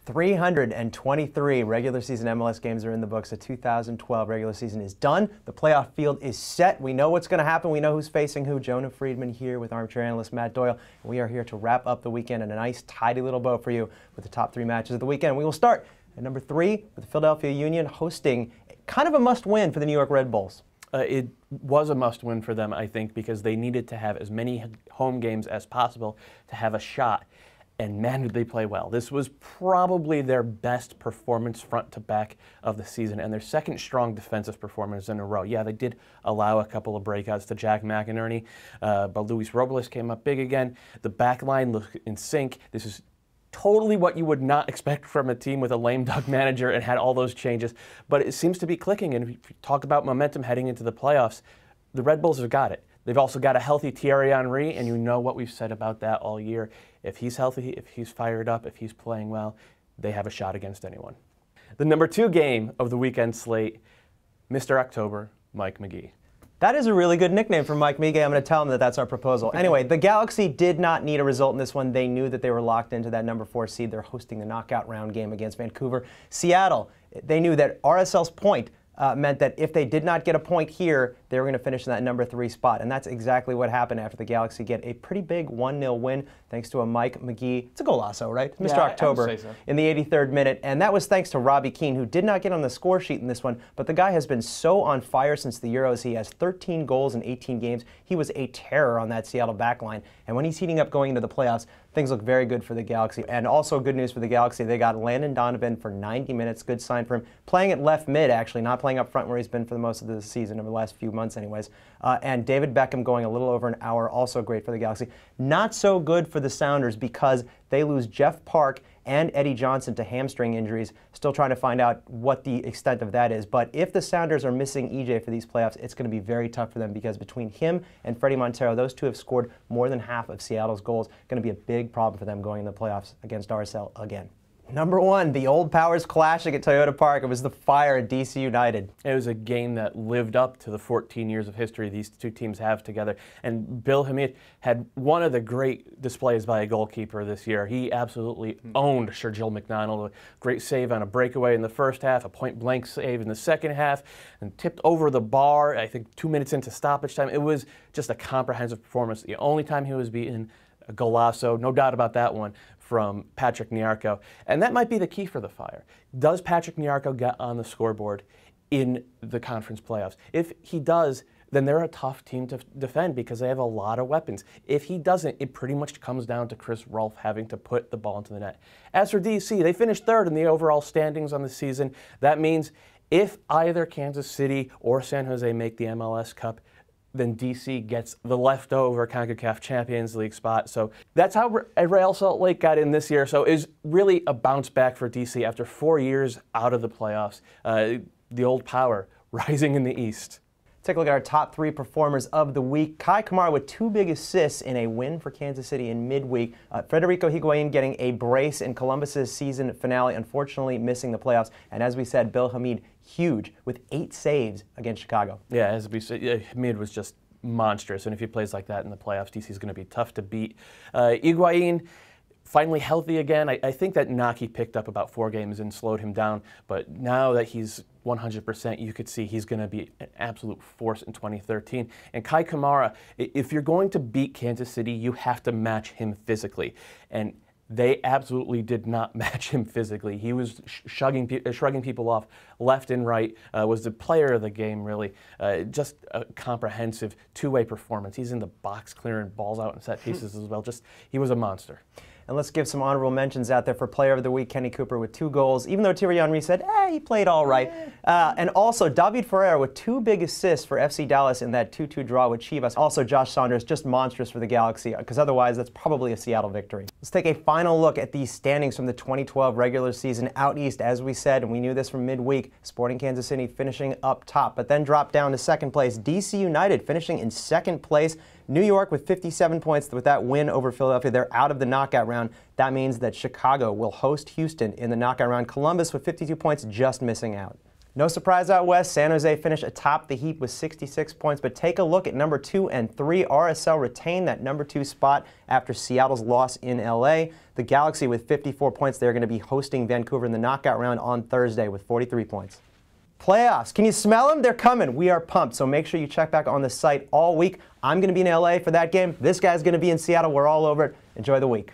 323 regular season MLS games are in the books. The 2012 regular season is done. The playoff field is set. We know what's going to happen. We know who's facing who. Jonah Friedman here with armchair analyst Matt Doyle. We are here to wrap up the weekend in a nice, tidy little bow for you with the top three matches of the weekend. We will start at number 3 with the Philadelphia Union hosting kind of a must-win for the New York Red Bulls. It was a must-win for them, I think, because they needed to have as many home games as possible to have a shot. And man, did they play well. This was probably their best performance front to back of the season and their second strong defensive performance in a row. Yeah, they did allow a couple of breakouts to Jack McInerney, but Luis Robles came up big again. The back line looked in sync. This is totally what you would not expect from a team with a lame duck manager and had all those changes. But it seems to be clicking. And if you talk about momentum heading into the playoffs, the Red Bulls have got it. They've also got a healthy Thierry Henry, and you know what we've said about that all year. If he's healthy, if he's fired up, if he's playing well, they have a shot against anyone. The number 2 game of the weekend slate, Mr. October, Mike Magee. That is a really good nickname for Mike Magee. I'm going to tell him that that's our proposal. Anyway, the Galaxy did not need a result in this one. They knew that they were locked into that number 4 seed. They're hosting the knockout round game against Vancouver. Seattle, they knew that RSL's point meant that if they did not get a point here, they were going to finish in that number 3 spot. And that's exactly what happened after the Galaxy get a pretty big 1-0 win thanks to a Mike Magee. It's a golazo, right? Mr. Yeah, October I would say so. In the 83rd minute. And that was thanks to Robbie Keane, who did not get on the score sheet in this one. But the guy has been so on fire since the Euros. He has 13 goals in 18 games. He was a terror on that Seattle backline. And when he's heating up going into the playoffs, things look very good for the Galaxy. And also good news for the Galaxy, they got Landon Donovan for 90 minutes. Good sign for him. Playing at left mid, actually, not playing up front where he's been for the most of the season, over the last few months anyways. And David Beckham going a little over an hour, also great for the Galaxy. Not so good for the Sounders because they lose Jeff Park and Eddie Johnson to hamstring injuries. Still trying to find out what the extent of that is. But if the Sounders are missing EJ for these playoffs, it's going to be very tough for them because between him and Freddie Montero, those two have scored more than half of Seattle's goals. Going to be a big problem for them going in the playoffs against RSL again. Number 1, the old powers clashing at Toyota Park. It was the Fire at DC United. It was a game that lived up to the 14 years of history these two teams have together. And Bill Hamid had one of the great displays by a goalkeeper this year. He absolutely owned Shergill McDonald. A great save on a breakaway in the first half, a point-blank save in the second half, and tipped over the bar, I think 2 minutes into stoppage time. It was just a comprehensive performance. The only time he was beaten, a golazo, no doubt about that one, from Patrick Nyarko. And that might be the key for the Fire. Does Patrick Nyarko get on the scoreboard in the conference playoffs? If he does, then they're a tough team to defend because they have a lot of weapons. If he doesn't, it pretty much comes down to Chris Rolfe having to put the ball into the net. As for DC, they finished 3rd in the overall standings on the season. That means if either Kansas City or San Jose make the MLS Cup, then DC gets the leftover CONCACAF Champions League spot. So that's how Real Salt Lake got in this year. So it's really a bounce back for DC after 4 years out of the playoffs. The old power rising in the East. Take a look at our top 3 performers of the week. Kai Kamara with 2 big assists in a win for Kansas City in midweek. Federico Higuain getting a brace in Columbus's season finale, unfortunately missing the playoffs. And as we said, Bill Hamid, huge, with 8 saves against Chicago. Yeah, as we said, Hamid was just monstrous. And if he plays like that in the playoffs, DC is going to be tough to beat. Higuain, finally healthy again. I think that knock he picked up about 4 games and slowed him down. But now that he's 100%, you could see he's going to be an absolute force in 2013. And Kai Kamara, if you're going to beat Kansas City, you have to match him physically. And they absolutely did not match him physically. He was shrugging people off left and right, was the player of the game, really. Just a comprehensive 2-way performance. He's in the box clearing balls out and set pieces as well. He was a monster. And let's give some honorable mentions out there for Player of the Week, Kenny Cooper with 2 goals, even though Thierry Henry said, he played all right. And also David Ferreira with 2 big assists for FC Dallas in that 2-2 draw with Chivas. Also Josh Saunders, just monstrous for the Galaxy, because otherwise that's probably a Seattle victory. Let's take a final look at these standings from the 2012 regular season out east. As we said, and we knew this from midweek, Sporting Kansas City finishing up top, but then dropped down to 2nd place. DC United finishing in 2nd place. New York with 57 points with that win over Philadelphia. They're out of the knockout round. That means that Chicago will host Houston in the knockout round. Columbus with 52 points just missing out. No surprise out west, San Jose finished atop the heap with 66 points, but take a look at number 2 and 3. RSL retained that number 2 spot after Seattle's loss in LA. The Galaxy with 54 points, they're going to be hosting Vancouver in the knockout round on Thursday with 43 points. Playoffs, can you smell them? They're coming. We are pumped, so make sure you check back on the site all week. I'm going to be in LA for that game. This guy's going to be in Seattle. We're all over it. Enjoy the week.